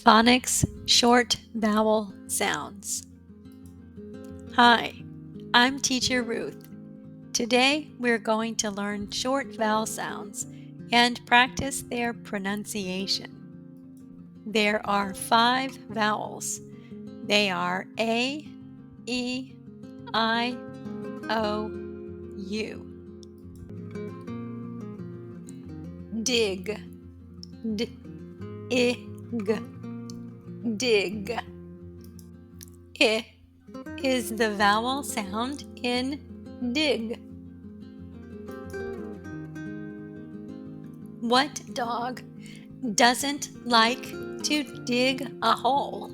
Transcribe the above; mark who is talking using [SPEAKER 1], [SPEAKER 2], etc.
[SPEAKER 1] Phonics Short Vowel Sounds. Hi, I'm Teacher Ruth. Today we're going to learn short vowel sounds and practice their pronunciation. There are 5 vowels. They are A, E, I, O, U. Dig, d, I, g, dig. I is the vowel sound in dig. What dog doesn't like to dig a hole?